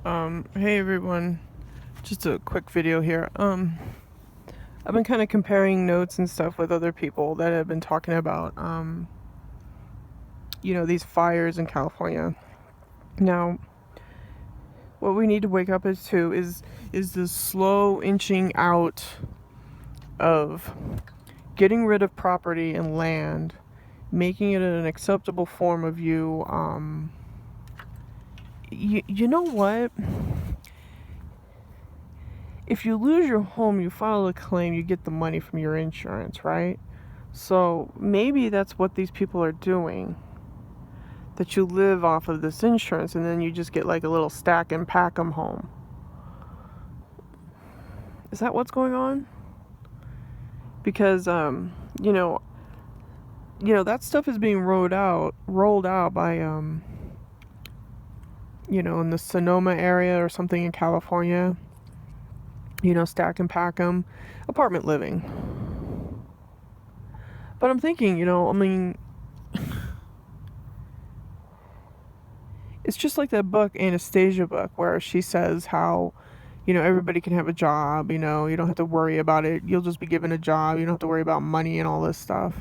Hey everyone, just a quick video here. I've been kind of comparing notes and stuff with other people that have been talking about, these fires in California. Now, what we need to wake up is the slow inching out of getting rid of property and land, making it an acceptable form of you. You know what? If you lose your home, you file a claim, you get the money from your insurance, right? So maybe that's what these people are doing. That you live off of this insurance and then you just get like a little stack and pack them home. Is that what's going on? Because that stuff is being rolled out by in the Sonoma area or something in California. Stack and pack them, apartment living. But I'm thinking, it's just like that book, Anastasia book, where she says how, everybody can have a job, you don't have to worry about it. You'll just be given a job. You don't have to worry about money and all this stuff.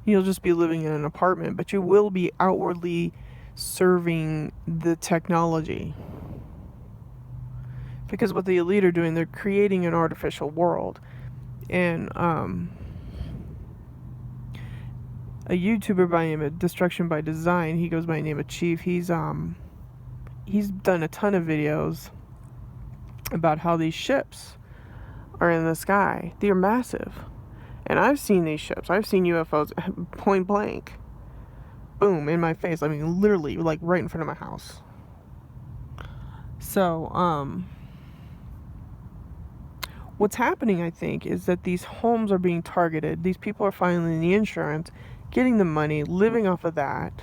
You'll just be living in an apartment, but you will be outwardly serving the technology. Because what the elite are doing, they're creating an artificial world. And a YouTuber by the name of Destruction by Design, he goes by the name of Chief. He's done a ton of videos about how these ships are in the sky. They're massive. And I've seen these ships. I've seen UFOs point blank. Boom, in my face. I mean, literally, like right in front of my house. So, what's happening, I think, is that these homes are being targeted. These people are filing the insurance, getting the money, living off of that.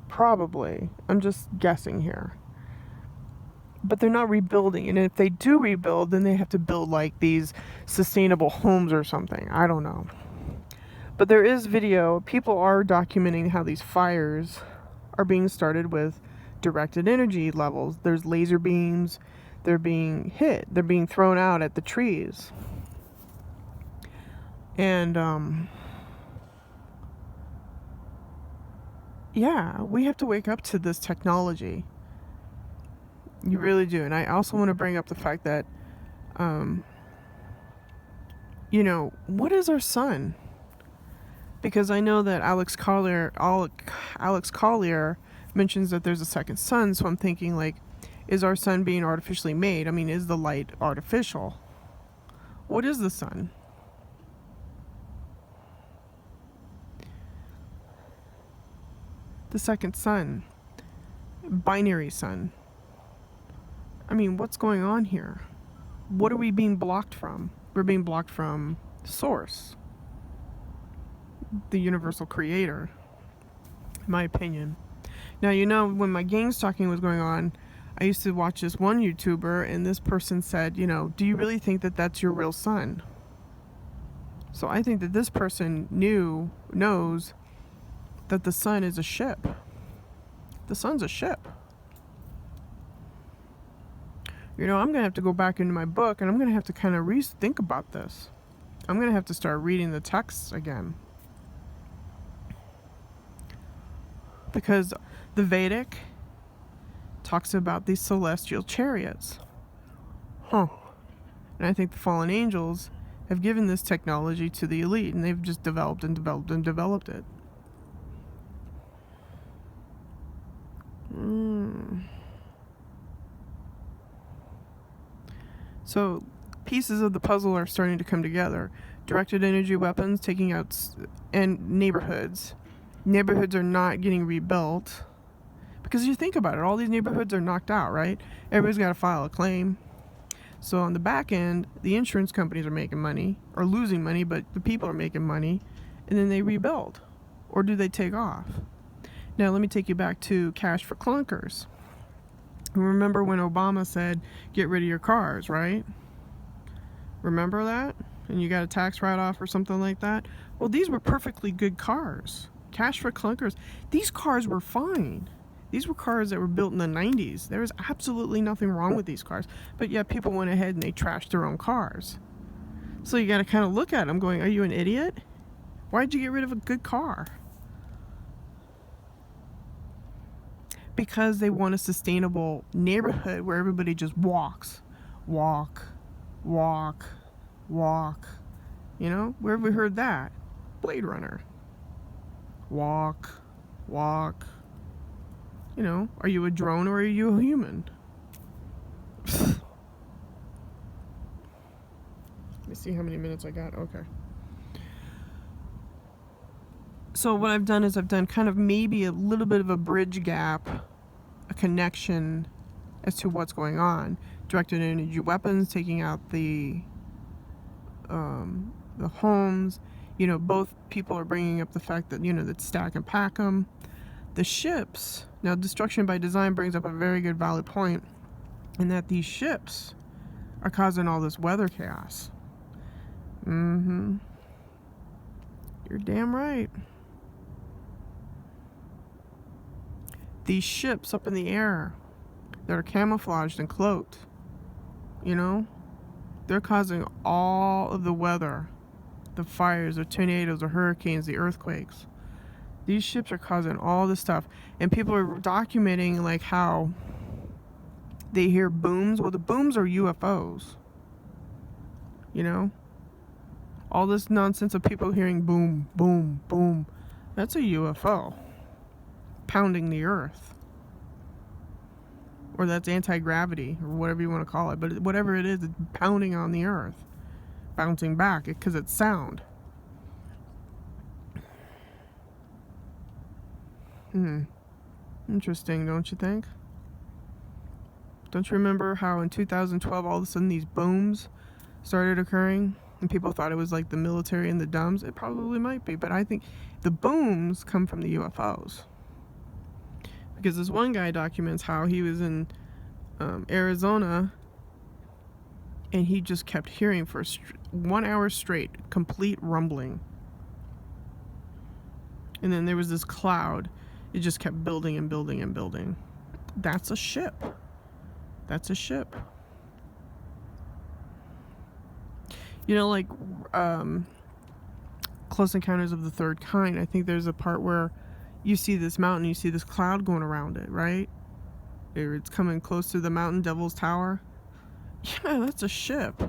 Probably. I'm just guessing here. But they're not rebuilding. And if they do rebuild, then they have to build like these sustainable homes or something. I don't know. But there is video. People are documenting how these fires are being started with directed energy levels. There's laser beams. They're being hit. They're being thrown out at the trees. And, yeah, we have to wake up to this technology. You really do. And I also want to bring up the fact that, what is our sun? Because I know that Alex Collier mentions that there's a second sun, so I'm thinking, like, is our sun being artificially made? I mean, is the light artificial? What is the sun? The second sun. Binary sun. I mean, what's going on here? What are we being blocked from? We're being blocked from source. The universal creator. In my opinion. Now, when my gang stalking was going on, I used to watch this one YouTuber, and this person said, do you really think that that's your real sun? So I think that this person knows that the sun is a ship. The sun's a ship. I'm going to have to go back into my book, and I'm going to have to kind of think about this. I'm going to have to start reading the texts again. Because the Vedic talks about these celestial chariots. And I think the fallen angels have given this technology to the elite, and they've just developed it. So, pieces of the puzzle are starting to come together. Directed energy weapons taking out and neighborhoods. Neighborhoods are not getting rebuilt. Because you think about it, all these neighborhoods are knocked out, right? Everybody's got to file a claim. So on the back end, the insurance companies are making money, or losing money, but the people are making money, and then they rebuild. Or do they take off? Now let me take you back to cash for clunkers. Remember when Obama said, get rid of your cars, right? Remember that? And you got a tax write-off or something like that? Well, these were perfectly good cars. Cash for clunkers. These cars were fine. These were cars that were built in the 90s. There was absolutely nothing wrong with these cars. But yet people went ahead and they trashed their own cars. So you got to kind of look at them going, are you an idiot? Why'd you get rid of a good car? Because they want a sustainable neighborhood where everybody just walks. Walk. You know, where have we heard that? Blade Runner. Walk. You know, are you a drone or are you a human? Let me see how many minutes I got. Okay. So what I've done is I've done kind of maybe a little bit of a bridge gap, a connection as to what's going on. Directed energy weapons taking out the homes. You know, both people are bringing up the fact that, you know, that stack and pack them. The ships. Now, destruction by design brings up a very good valid point in that these ships are causing all this weather chaos. You're damn right. These ships up in the air that are camouflaged and cloaked, you know, they're causing all of the weather, the fires, the tornadoes, the hurricanes, the earthquakes. These ships are causing all this stuff. And people are documenting like how they hear booms. Well, the booms are UFOs. You know? All this nonsense of people hearing boom, boom, boom. That's a UFO. Pounding the earth. Or that's anti-gravity, or whatever you want to call it. But whatever it is, it's pounding on the earth. Bouncing back, because it's sound. Interesting, don't you think? Don't you remember how in 2012 all of a sudden these booms started occurring and people thought it was like the military and the dumbs? It probably might be, but I think the booms come from the UFOs. Because this one guy documents how he was in Arizona and he just kept hearing for 1 hour straight complete rumbling. And then there was this cloud. It just kept building and building and building. That's a ship. That's a ship. You know, like Close Encounters of the Third Kind, I think there's a part where you see this mountain, you see this cloud going around it, right? It's coming close to the mountain, Devil's Tower. Yeah, that's a ship.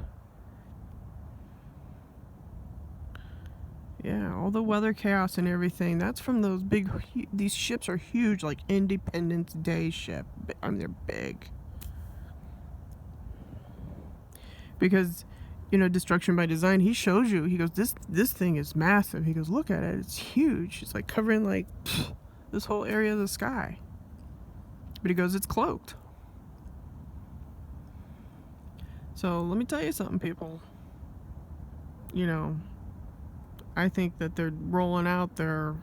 Yeah, all the weather chaos and everything, that's from those big, these ships are huge, like Independence Day ship. I mean, they're big. Because, you know, destruction by design, he shows you, he goes, this thing is massive. He goes, look at it, it's huge. It's like covering like this whole area of the sky. But he goes, it's cloaked. So let me tell you something, people. You know, I think that they're rolling out their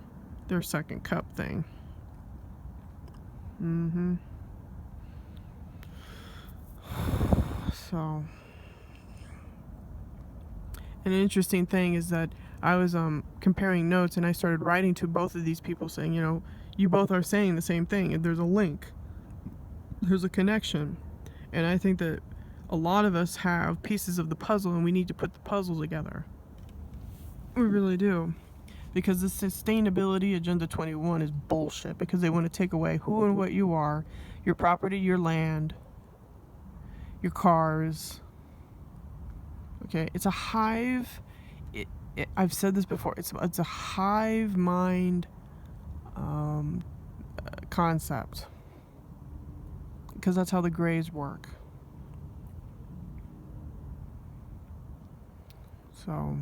second cup thing. So, an interesting thing is that I was comparing notes and I started writing to both of these people saying, you know, you both are saying the same thing and there's a link. There's a connection. And I think that a lot of us have pieces of the puzzle and we need to put the puzzle together. We really do. Because the Sustainability Agenda 21 is bullshit because they want to take away who and what you are, your property, your land, your cars. Okay, it's a hive. I've said this before. It's a hive mind concept because that's how the Greys work. So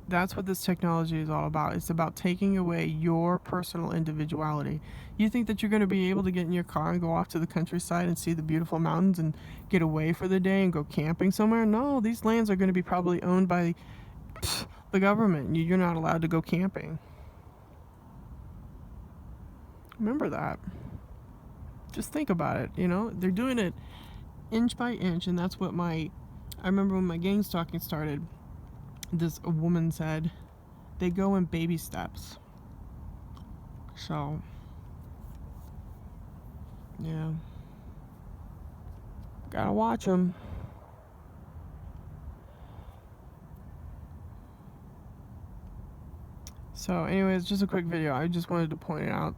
that's what this technology is all about. It's about taking away your personal individuality. You think that you're going to be able to get in your car and go off to the countryside and see the beautiful mountains and get away for the day and go camping somewhere? No, these lands are going to be probably owned by the government. You're not allowed to go camping. Remember that. Just think about it, you know? They're doing it inch by inch, and that's what I remember when my gang stalking started. A woman said, they go in baby steps. So, yeah. Gotta watch them. So, anyways, just a quick video. I just wanted to point out,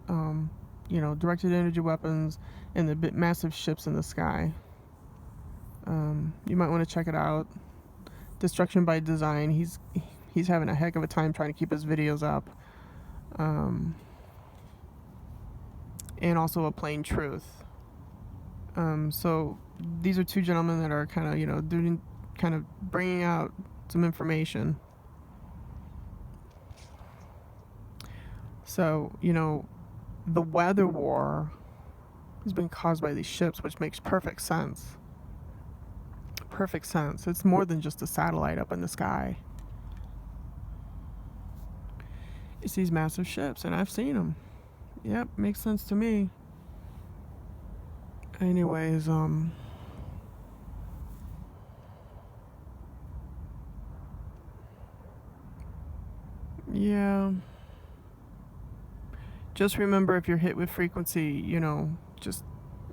you know, directed energy weapons and the massive ships in the sky. You might want to check it out. Destruction by Design. He's having a heck of a time trying to keep his videos up. And also A Plain Truth. So these are two gentlemen that are kind of, you know, doing, kind of bringing out some information. So, you know, the weather war has been caused by these ships, which makes perfect sense. Perfect sense. It's more than just a satellite up in the sky. It's these massive ships, and I've seen them. Yep, makes sense to me. Anyways, yeah. Just remember, if you're hit with frequency, you know, just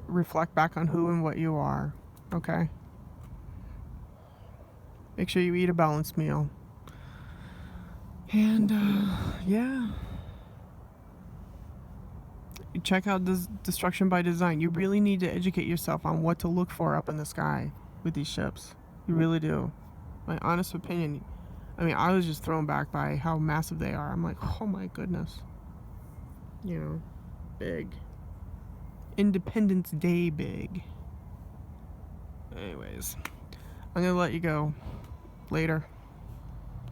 reflect back on who and what you are, okay? Make sure you eat a balanced meal. And, yeah. Check out this Destruction by Design. You really need to educate yourself on what to look for up in the sky with these ships. You really do. My honest opinion. I mean, I was just thrown back by how massive they are. I'm like, oh my goodness. You know, big. Independence Day big. Anyways, I'm gonna let you go. Later.